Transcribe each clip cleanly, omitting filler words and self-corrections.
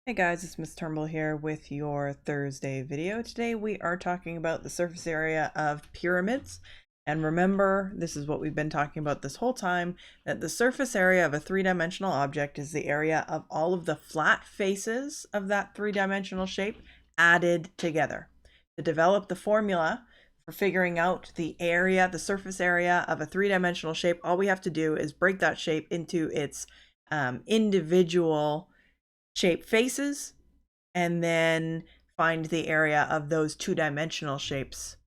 Hey guys, it's Miss Turnbull here with your Thursday video. Today we are talking about the surface area of pyramids. And remember, this is what we've been talking about this whole time, that the surface area of a three-dimensional object is the area of all of the flat faces of that three-dimensional shape added together. To develop the formula for figuring out the area, the surface area of a three-dimensional shape, all we have to do is break that shape into its individual shape faces and then find the area of those two-dimensional shapes,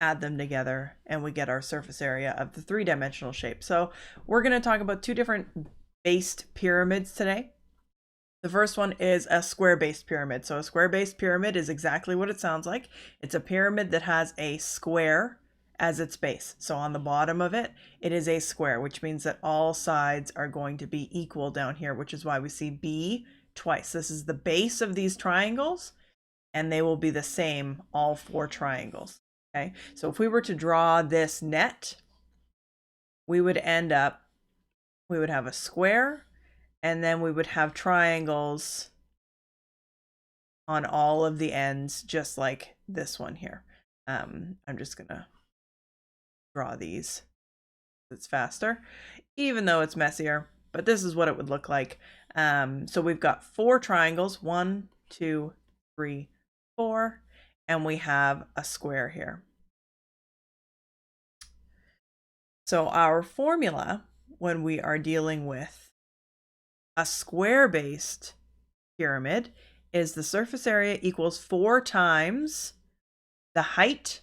add them together, and we get our surface area of the three-dimensional shape. So we're going to talk about two different based pyramids today. The first one is a square-based pyramid. So a square-based pyramid is exactly what it sounds like. It's a pyramid that has a square as its base. So on the bottom of it, it is a square, which means that all sides are going to be equal down here, which is why we see B twice. This is the base of these triangles, and they will be the same all four triangles. Okay, so if we were to draw this net, we would have a square, and then we would have triangles on all of the ends, just like this one here. I'm just gonna draw these. It's faster, even though it's messier, but this is what it would look like. So we've got four triangles, 1, 2, 3, 4, and we have a square here. So our formula when we are dealing with a square-based pyramid is the surface area equals 4 times the height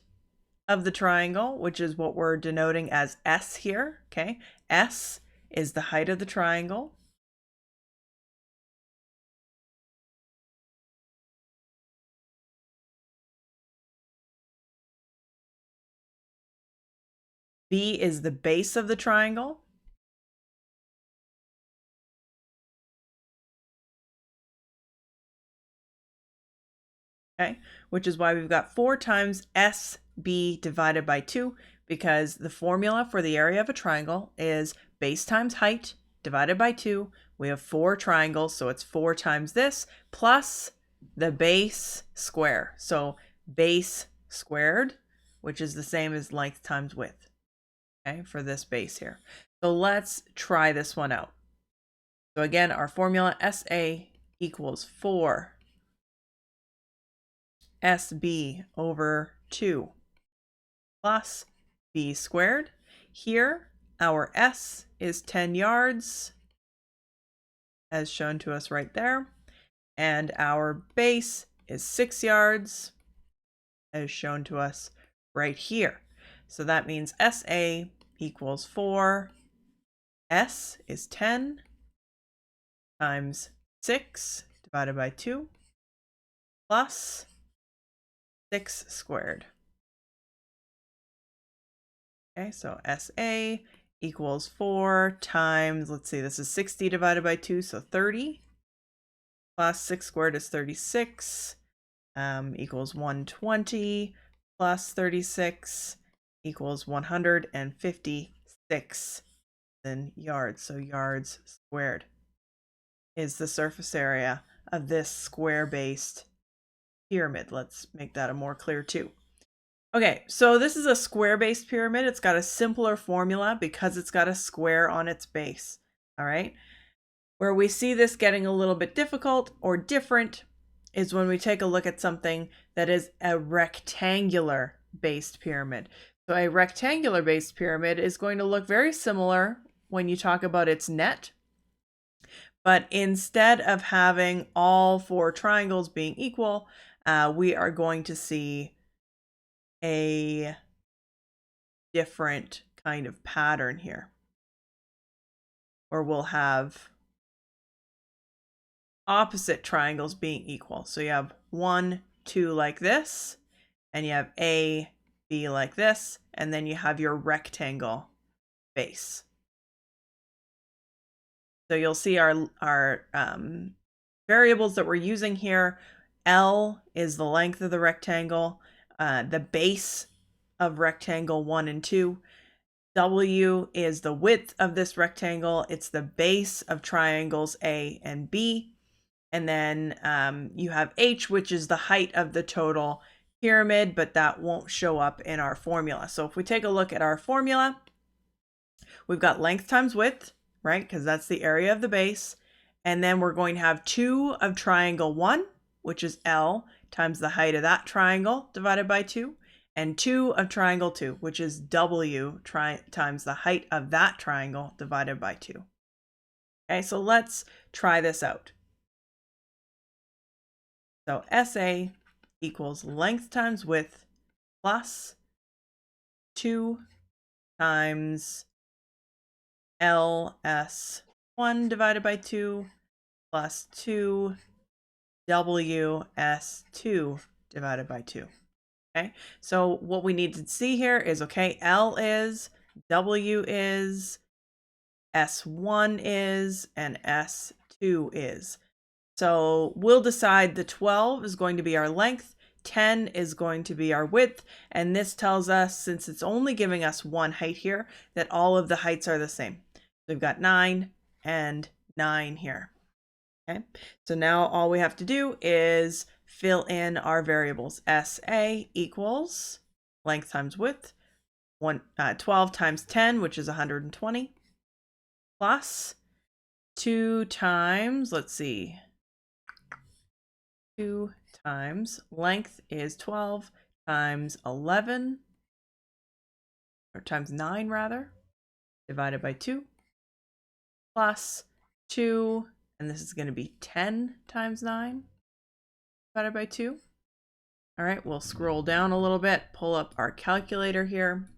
of the triangle, which is what we're denoting as S here, okay? S is the height of the triangle. B is the base of the triangle. Okay, which is why we've got 4 times SB divided by 2, because the formula for the area of a triangle is base times height divided by 2. We have 4 triangles, so it's 4 times this plus the base square. So base squared, which is the same as length times width, okay, for this base here. So let's try this one out. So again, our formula SA equals 4 SB over 2 plus B squared. Here, our S is 10 yards, as shown to us right there, and our base is 6 yards, as shown to us right here. So that means SA equals 4, S is 10 times 6 divided by 2 plus 6 squared. Okay, so SA equals 4 times, let's see, this is 60 divided by 2, so 30, plus 6 squared is 36, equals 120, plus 36 equals 156 in yards. So yards squared is the surface area of this square-based pyramid. Let's make that a more clear too. Okay, so this is a square-based pyramid. It's got a simpler formula because it's got a square on its base, all right? Where we see this getting a little bit difficult or different is when we take a look at something that is a rectangular-based pyramid. So a rectangular-based pyramid is going to look very similar when you talk about its net, but instead of having all 4 triangles being equal, we are going to see a different kind of pattern here, or we'll have opposite triangles being equal. So you have 1, 2 like this, and you have A, B like this, and then you have your rectangle base. So you'll see our variables that we're using here. L is the length of the rectangle, the base of rectangle 1 and 2. W is the width of this rectangle. It's the base of triangles A and B. And then you have h, which is the height of the total pyramid, but that won't show up in our formula. So if we take a look at our formula, we've got length times width, right? Because that's the area of the base. And then we're going to have 2 of triangle 1, which is L, times the height of that triangle divided by 2. And 2 of triangle 2, which is W times the height of that triangle divided by 2. Okay, so let's try this out. So SA equals length times width plus 2 times LS1 divided by 2 plus 2 WS2 divided by 2. Okay, so what we need to see here is, okay, L is, W is, S1 is, and S2 is. So we'll decide the 12 is going to be our length, 10 is going to be our width, and this tells us, since it's only giving us one height here, that all of the heights are the same. We've got 9 and 9 here. Okay, so now all we have to do is fill in our variables. SA equals length times width, 12 times 10, which is 120, plus 2 times, let's see, 2 times length is 12 times 11, or times 9 rather, divided by 2, plus 2, and this is going to be 10 times 9 divided by 2. All right, we'll scroll down a little bit, pull up our calculator here,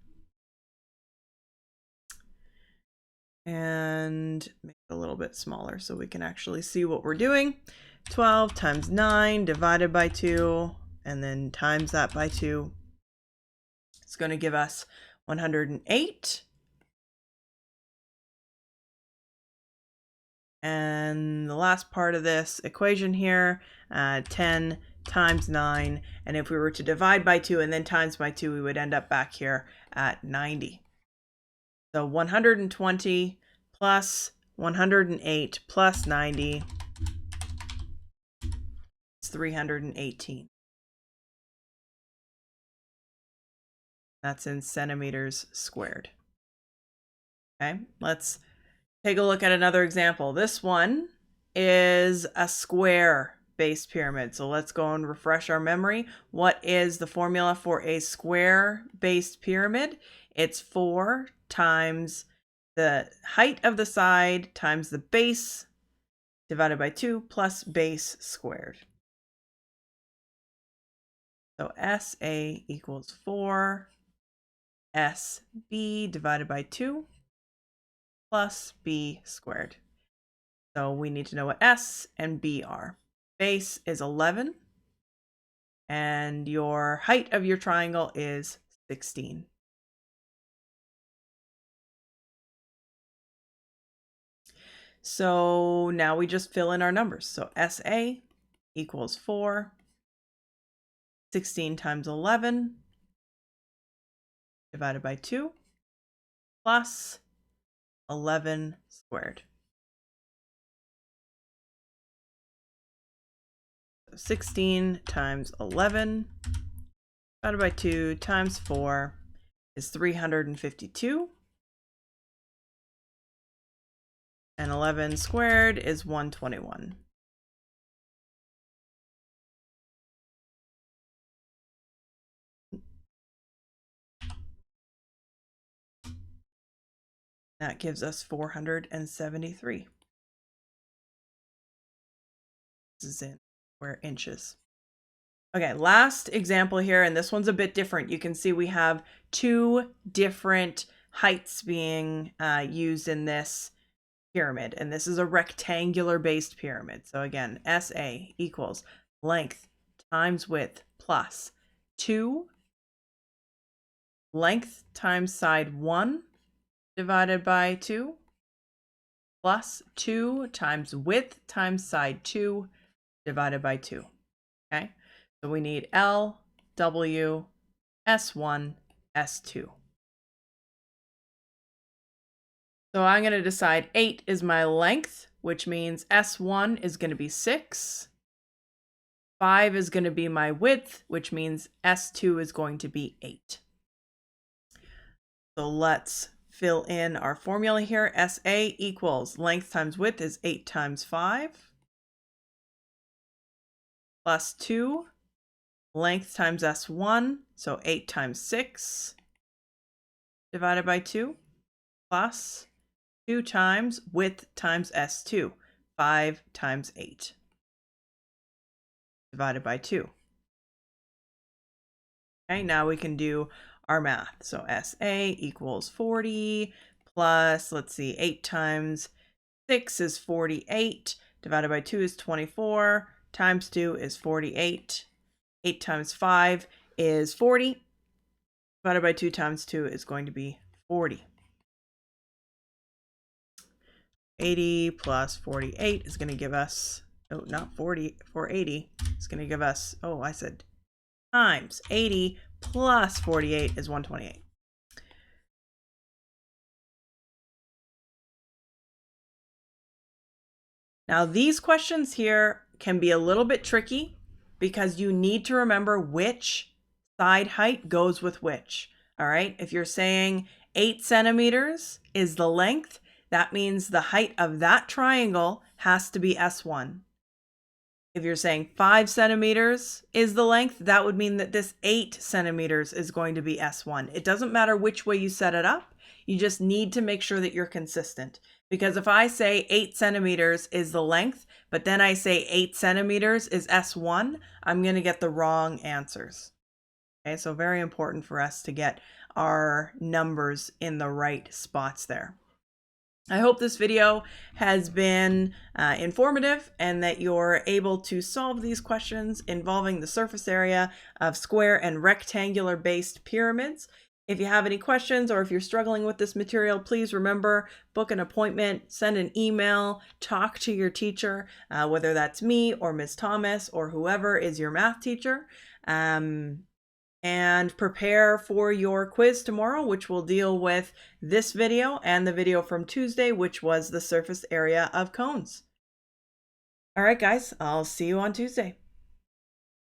and make it a little bit smaller so we can actually see what we're doing. 12 times 9 divided by 2, and then times that by 2. It's going to give us 108. And the last part of this equation here, 10 times 9. And if we were to divide by 2 and then times by 2, we would end up back here at 90. So 120 plus 108 plus 90 is 318. That's in centimeters squared. Okay, let's take a look at another example. This one is a square-based pyramid. So let's go and refresh our memory. What is the formula for a square-based pyramid? It's 4 times the height of the side times the base divided by 2 plus base squared. So SA equals 4 SB divided by 2 plus B squared. So we need to know what S and B are. Base is 11, and your height of your triangle is 16. So now we just fill in our numbers. So SA equals 4, 16 times 11 divided by 2 plus 11 squared. 16 times 11 divided by 2 times 4 is 352. And 11 squared is 121. That gives us 473. This is in square inches. Okay, last example here, and this one's a bit different. You can see we have 2 different heights being used in this pyramid, and this is a rectangular based pyramid. So again, SA equals length times width plus 2 length times side 1 divided by 2 plus 2 times width times side 2 divided by 2. Okay, so we need L, W, S1, S2. So I'm going to decide 8 is my length, which means S1 is going to be 6. 5 is going to be my width, which means S2 is going to be 8. So let's fill in our formula here. SA equals length times width is 8 times 5 plus 2. Length times S1, so 8 times 6 divided by 2 plus 2 times width times S2, 5 times 8 divided by 2. Okay, now we can do our math. So SA equals 40 plus, let's see, 8 times 6 is 48, divided by 2 is 24, times 2 is 48. 8 times 5 is 40, divided by 2 times 2 is going to be 40. 80 plus 48 is going to give us, oh, not 40, 480 is going to give us, oh, I said times 80 plus 48 is 128. Now these questions here can be a little bit tricky because you need to remember which side height goes with which. All right, if you're saying 8 centimeters is the length, that means the height of that triangle has to be S1. If you're saying 5 centimeters is the length, that would mean that this 8 centimeters is going to be S1. It doesn't matter which way you set it up. You just need to make sure that you're consistent. Because if I say 8 centimeters is the length, but then I say 8 centimeters is S1, I'm going to get the wrong answers. Okay, so very important for us to get our numbers in the right spots there. I hope this video has been informative and that you're able to solve these questions involving the surface area of square and rectangular based pyramids. If you have any questions or if you're struggling with this material, please remember, book an appointment, send an email, talk to your teacher, whether that's me or Ms. Thomas or whoever is your math teacher. And prepare for your quiz tomorrow, which will deal with this video and the video from Tuesday, which was the surface area of cones. All right, guys, I'll see you on Tuesday.